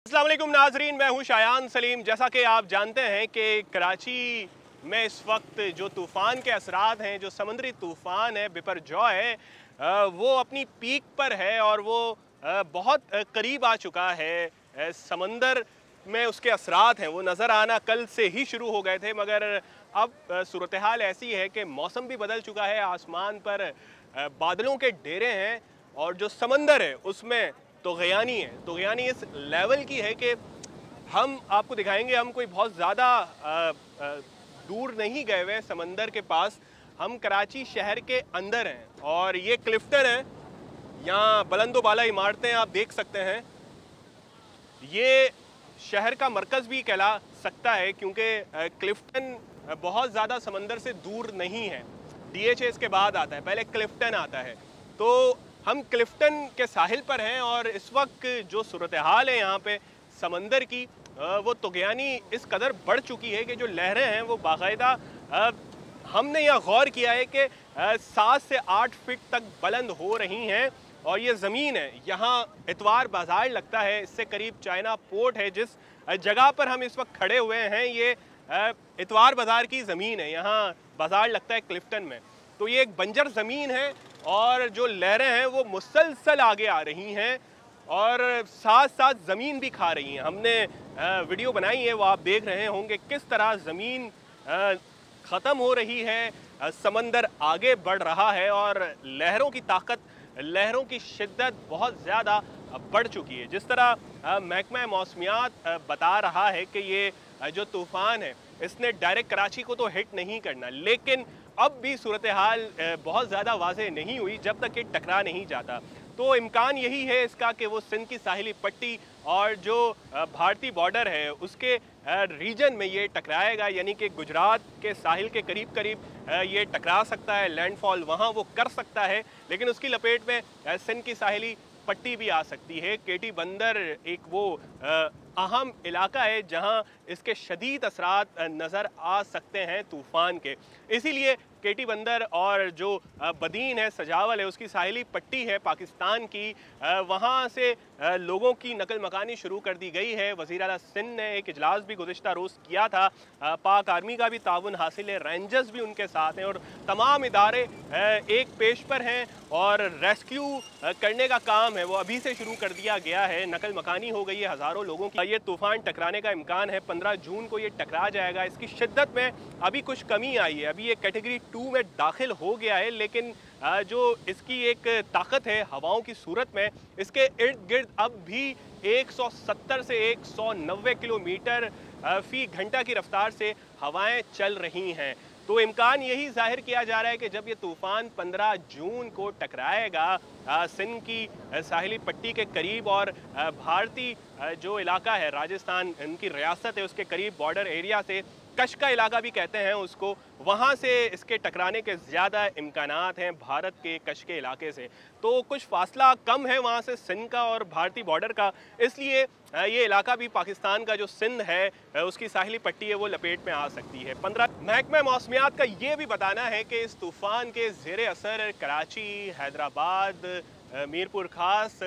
अस्सलाम वालेकुम नाजरीन, मैं हूं शायान सलीम। जैसा कि आप जानते हैं कि कराची में इस वक्त जो तूफ़ान के असरात हैं, जो समुद्री तूफ़ान है बिपरजॉय, वो अपनी पीक पर है और वो बहुत करीब आ चुका है। समंदर में उसके असरात हैं वो नज़र आना कल से ही शुरू हो गए थे, मगर अब सूरत हाल ऐसी है कि मौसम भी बदल चुका है, आसमान पर बादलों के डेरे हैं और जो समंदर है उसमें तुग़यानी इस लेवल की है कि हम आपको दिखाएंगे। हम कोई बहुत ज़्यादा दूर नहीं गए हुए समंदर के पास, हम कराची शहर के अंदर हैं और ये क्लिफ्टन है। यहाँ बुलंदो बाला इमारतें आप देख सकते हैं। ये शहर का मरकज़ भी कहला सकता है क्योंकि क्लिफ्टन बहुत ज़्यादा समंदर से दूर नहीं है। DHA इसके बाद आता है, पहले क्लिफ्टन आता है। तो हम क्लिफ्टन के साहिल पर हैं और इस वक्त जो सूरत हाल है यहाँ पे समंदर की, वो तुग़यानी इस कदर बढ़ चुकी है कि जो लहरें हैं वो बाकायदा, हमने यह गौर किया है कि 7 से 8 फीट तक बुलंद हो रही हैं। और ये ज़मीन है, यहाँ इतवार बाज़ार लगता है, इससे करीब चाइना पोर्ट है। जिस जगह पर हम इस वक्त खड़े हुए हैं ये इतवार बाज़ार की ज़मीन है, यहाँ बाज़ार लगता है क्लिफ्टन में। तो ये एक बंजर ज़मीन है और जो लहरें हैं वो मुसलसल आगे आ रही हैं और साथ साथ ज़मीन भी खा रही हैं। हमने वीडियो बनाई है, वो आप देख रहे होंगे किस तरह ज़मीन ख़त्म हो रही है, समंदर आगे बढ़ रहा है और लहरों की ताकत, लहरों की शिद्दत बहुत ज़्यादा बढ़ चुकी है। जिस तरह महकमा मौसमियात बता रहा है कि ये जो तूफ़ान है इसने डायरेक्ट कराची को तो हिट नहीं करना, लेकिन अब भी सूरत हाल बहुत ज़्यादा वाज़ेह नहीं हुई जब तक ये टकरा नहीं जाता। तो इम्कान यही है इसका कि वो सिंध की साहिली पट्टी और जो भारतीय बॉर्डर है उसके रीजन में ये टकराएगा, यानी कि गुजरात के साहिल के करीब करीब ये टकरा सकता है, लैंडफॉल वहाँ वो कर सकता है। लेकिन उसकी लपेट में सिंध की साहिली पट्टी भी आ सकती है। केटी बंदर एक वो अहम इलाका है जहां इसके शदीद असरात नज़र आ सकते हैं तूफ़ान के। इसीलिए केटी बंदर और जो बदीन है, सजावल है, उसकी साहिली पट्टी है पाकिस्तान की, वहाँ से लोगों की नकल मकानी शुरू कर दी गई है। वज़ीर आला सिंध ने एक इजलास भी गुज़िश्ता रोज़ किया था, पाक आर्मी का भी ताउन हासिल है, रेंजर्स भी उनके साथ हैं और तमाम इदारे एक पेश पर हैं और रेस्क्यू करने का काम है वो अभी से शुरू कर दिया गया है। नकल मकानी हो गई है हज़ारों लोगों की। ये तूफ़ान टकराने का इम्कान है, 15 जून को ये टकरा जाएगा। इसकी शिद्दत में अभी कुछ कमी आई है, अभी ये कैटेगरी 2 में दाखिल हो गया है, लेकिन जो इसकी एक ताकत है हवाओं की सूरत में, इसके इर्द गिर्द अब भी 170 से 190 किलोमीटर फ़ी घंटा की रफ्तार से हवाएं चल रही हैं। तो इम्कान यही जाहिर किया जा रहा है कि जब ये तूफ़ान 15 जून को टकराएगा सिंध की साहिली पट्टी के करीब और भारतीय जो इलाका है, राजस्थान इनकी रियासत है, उसके करीब बॉर्डर एरिया से, कश का इलाका भी कहते हैं उसको, वहाँ से इसके टकराने के ज़्यादा इम्कानात हैं भारत के कश के इलाके से। तो कुछ फासला कम है वहाँ से सिंध का और भारतीय बॉर्डर का, इसलिए ये इलाका भी पाकिस्तान का जो सिंध है उसकी साहिली पट्टी है वो लपेट में आ सकती है। 15 महकमा मौसमियात का ये भी बताना है कि इस तूफ़ान के ज़ेरे असर कराची, हैदराबाद, मीरपुर खास,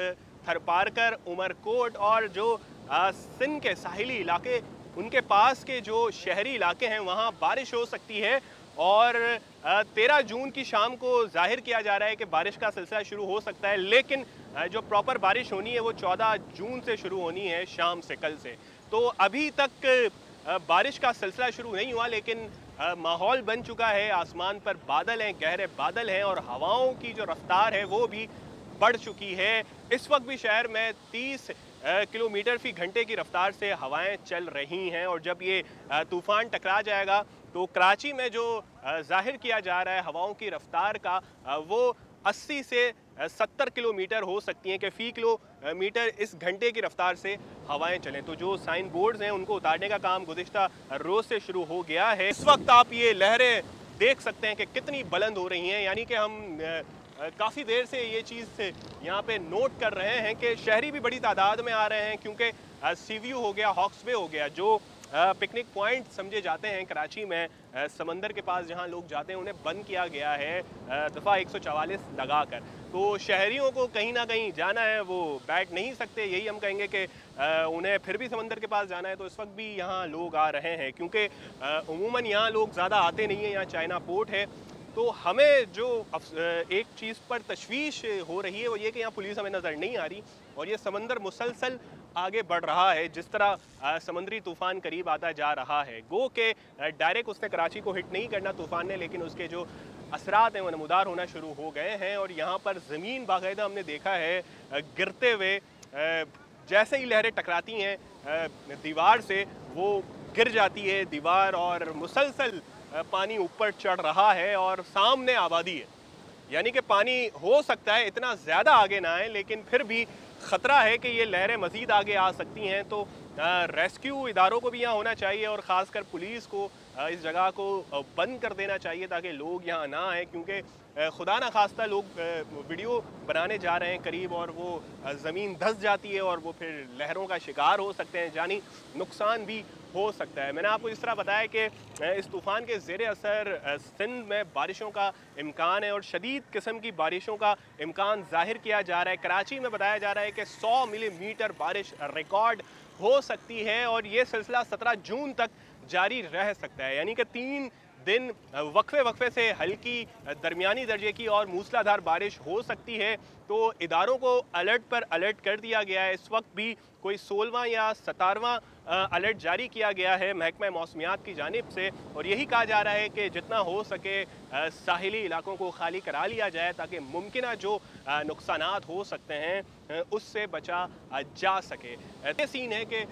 थरपारकर, उमरकोट और जो सिंध के साहिली इलाके, उनके पास के जो शहरी इलाके हैं वहाँ बारिश हो सकती है। और 13 जून की शाम को जाहिर किया जा रहा है कि बारिश का सिलसिला शुरू हो सकता है, लेकिन जो प्रॉपर बारिश होनी है वो 14 जून से शुरू होनी है, शाम से, कल से। तो अभी तक बारिश का सिलसिला शुरू नहीं हुआ, लेकिन माहौल बन चुका है, आसमान पर बादल हैं, गहरे बादल हैं और हवाओं की जो रफ्तार है वो भी बढ़ चुकी है। इस वक्त भी शहर में 30 किलोमीटर फ़ी घंटे की रफ्तार से हवाएं चल रही हैं और जब ये तूफ़ान टकरा जाएगा तो कराची में जो जाहिर किया जा रहा है हवाओं की रफ्तार का, वो 80 से 70 किलोमीटर हो सकती हैं कि फ़ी किलोमीटर इस घंटे की रफ्तार से हवाएं चलें। तो जो साइन बोर्ड्स हैं उनको उतारने का काम गुज़िश्ता रोज़ से शुरू हो गया है। इस वक्त आप ये लहरें देख सकते हैं कि कितनी बुलंद हो रही हैं, यानी कि हम काफ़ी देर से ये चीज़ यहाँ पे नोट कर रहे हैं कि शहरी भी बड़ी तादाद में आ रहे हैं, क्योंकि सी व्यू हो गया, हॉक्स बे हो गया, जो पिकनिक पॉइंट समझे जाते हैं कराची में, समंदर के पास जहां लोग जाते हैं, उन्हें बंद किया गया है दफ़ा 144 लगाकर। तो शहरियों को कहीं ना कहीं जाना है, वो बैठ नहीं सकते। यही हम कहेंगे कि उन्हें फिर भी समंदर के पास जाना है, तो इस वक्त भी यहाँ लोग आ रहे हैं, क्योंकि उमूमन यहाँ लोग ज़्यादा आते नहीं हैं। यहाँ चाइना पोर्ट है, तो हमें जो एक चीज़ पर तशवीश हो रही है वो ये कि यहाँ पुलिस हमें नज़र नहीं आ रही, और ये समंदर मुसलसल आगे बढ़ रहा है। जिस तरह समुद्री तूफ़ान करीब आता जा रहा है, गो के डायरेक्ट उसने कराची को हिट नहीं करना तूफ़ान ने, लेकिन उसके जो असरात हैं वो नमूदार होना शुरू हो गए हैं। और यहाँ पर ज़मीन बाकायदा हमने देखा है गिरते हुए, जैसे ही लहरें टकराती हैं दीवार से, वो गिर जाती है दीवार, और मुसलसल पानी ऊपर चढ़ रहा है और सामने आबादी है। यानी कि पानी हो सकता है इतना ज़्यादा आगे ना आए, लेकिन फिर भी ख़तरा है कि ये लहरें मज़ीद आगे आ सकती हैं। तो रेस्क्यू इदारों को भी यहाँ होना चाहिए, और ख़ासकर पुलिस को इस जगह को बंद कर देना चाहिए ताकि लोग यहाँ ना आएँ, क्योंकि खुदा ना खास्ता लोग वीडियो बनाने जा रहे हैं करीब, और वो ज़मीन धंस जाती है और वो फिर लहरों का शिकार हो सकते हैं, जानी नुकसान भी हो सकता है। मैंने आपको इस तरह बताया कि इस तूफ़ान के ज़ेर असर सिंध में बारिशों का इम्कान है, और शदीद किस्म की बारिशों का इम्कान ज़ाहिर किया जा रहा है। कराची में बताया जा रहा है कि 100 मिलीमीटर बारिश रिकॉर्ड हो सकती है, और ये सिलसिला 17 जून तक जारी रह सकता है। यानी कि 3 दिन वक्फे से हल्की दरमियानी दर्जे की और मूसलाधार बारिश हो सकती है। तो इदारों को अलर्ट पर अलर्ट कर दिया गया है। इस वक्त भी कोई 16वां या 17वां अलर्ट जारी किया गया है महकमा मौसमियात की जानिब से, और यही कहा जा रहा है कि जितना हो सके साहिली इलाकों को खाली करा लिया जाए, ताकि मुमकिन जो नुकसानात हो सकते हैं उससे बचा जा सके। ये सीन है कि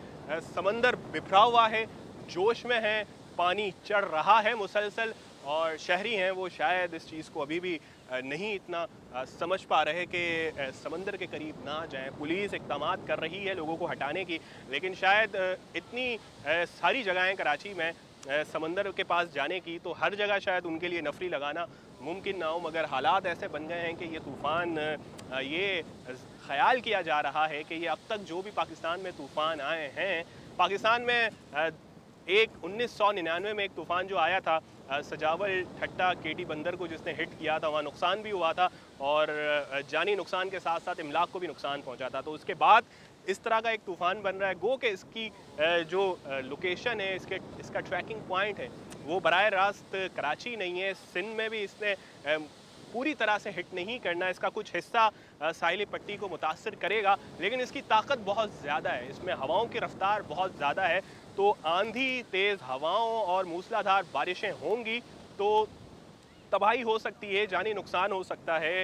समंदर बिखरा हुआ है, जोश में है, पानी चढ़ रहा है मुसलसल, और शहरी हैं वो शायद इस चीज़ को अभी भी नहीं इतना समझ पा रहे कि समंदर के करीब ना जाएं। पुलिस इक़दामात कर रही है लोगों को हटाने की, लेकिन शायद इतनी सारी जगहें कराची में समंदर के पास जाने की, तो हर जगह शायद उनके लिए नफरी लगाना मुमकिन ना हो। मगर हालात ऐसे बन गए हैं कि ये तूफ़ान, ये ख्याल किया जा रहा है कि ये अब तक जो भी पाकिस्तान में तूफ़ान आए हैं, पाकिस्तान में एक 1999 में एक तूफ़ान जो आया था सजावल ठट्टा केटी बंदर को जिसने हिट किया था, वहाँ नुकसान भी हुआ था, और जानी नुकसान के साथ साथ इमलाक को भी नुकसान पहुँचा था। तो उसके बाद इस तरह का एक तूफ़ान बन रहा है। गो के इसकी जो लोकेशन है, इसका ट्रैकिंग पॉइंट है, वो बराह रास्त कराची नहीं है। सिंध में भी इसने पूरी तरह से हिट नहीं करना। इसका कुछ हिस्सा साहिली पट्टी को मुतासर करेगा, लेकिन इसकी ताकत बहुत ज़्यादा है, इसमें हवाओं की रफ्तार बहुत ज़्यादा है। तो आंधी, तेज़ हवाओं और मूसलाधार बारिशें होंगी तो तबाही हो सकती है, जानी नुकसान हो सकता है,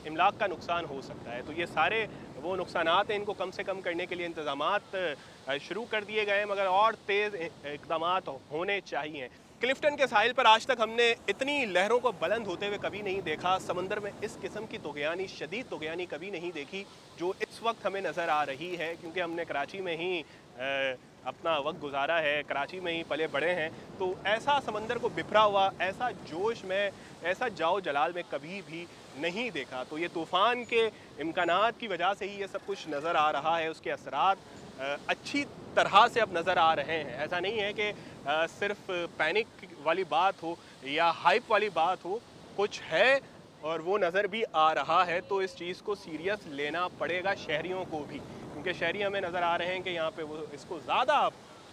इमलाक का नुकसान हो सकता है। तो ये सारे वो नुकसानात हैं, इनको कम से कम करने के लिए इंतज़ामात शुरू कर दिए गए हैं, मगर और तेज़ इक़दामात होने चाहिए। क्लिफ्टन के साहिल पर आज तक हमने इतनी लहरों को बुलंद होते हुए कभी नहीं देखा। समंदर में इस किस्म की तुग़यानी, शदीद तुग़यानी कभी नहीं देखी जो इस वक्त हमें नज़र आ रही है, क्योंकि हमने कराची में ही अपना वक्त गुजारा है, कराची में ही पले बड़े हैं। तो ऐसा समंदर को बिखरा हुआ, ऐसा जोश में, ऐसा जाओ जलाल में कभी भी नहीं देखा। तो ये तूफ़ान के इम्कानात की वजह से ही ये सब कुछ नज़र आ रहा है, उसके असरात अच्छी तरह से अब नज़र आ रहे हैं। ऐसा नहीं है कि सिर्फ पैनिक वाली बात हो या हाइप वाली बात हो, कुछ है और वो नज़र भी आ रहा है। तो इस चीज़ को सीरियस लेना पड़ेगा शहरियों को भी, क्योंकि शहरी हमें नज़र आ रहे हैं कि यहाँ पे वो इसको ज़्यादा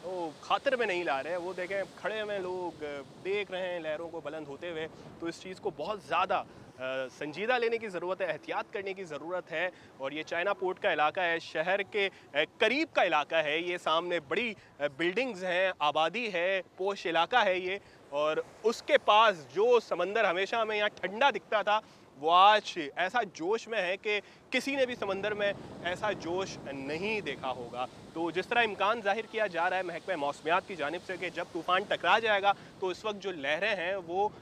वो खातिर में नहीं ला रहे हैं। वो देखें खड़े हुए लोग देख रहे हैं लहरों को बुलंद होते हुए। तो इस चीज़ को बहुत ज़्यादा संजीदा लेने की ज़रूरत है, एहतियात करने की ज़रूरत है। और ये चाइना पोर्ट का इलाका है, शहर के करीब का इलाका है, ये सामने बड़ी बिल्डिंग्स हैं, आबादी है, पोश इलाका है ये। और उसके पास जो समंदर हमेशा हमें यहाँ ठंडा दिखता था, वो आज ऐसा जोश में है कि किसी ने भी समंदर में ऐसा जोश नहीं देखा होगा। तो जिस तरह इम्कान जाहिर किया जा रहा है महकमा मौसमियात की जानिब से कि जब तूफ़ान टकरा जाएगा तो इस वक्त जो लहरें हैं वो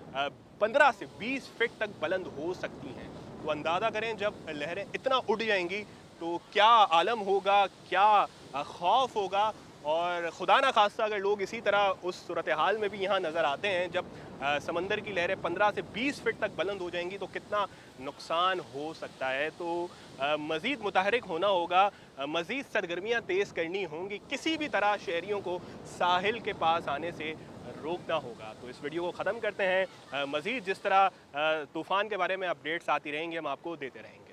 15 से 20 फीट तक बुलंद हो सकती हैं। तो अंदाज़ा करें जब लहरें इतना उड़ जाएंगी तो क्या आलम होगा, क्या खौफ होगा। और खुदा ना खास्ता अगर लोग इसी तरह उस सूरत हाल में भी यहाँ नज़र आते हैं जब समंदर की लहरें 15 से 20 फीट तक बुलंद हो जाएंगी, तो कितना नुकसान हो सकता है। तो मज़ीद मुतहरिक होना होगा, मज़ीद सरगर्मियाँ तेज़ करनी होंगी, किसी भी तरह शहरियों को साहिल के पास आने से रोकना होगा। तो इस वीडियो को ख़त्म करते हैं। मज़ीद जिस तरह तूफ़ान के बारे में अपडेट्स आती रहेंगी हम आपको देते रहेंगे।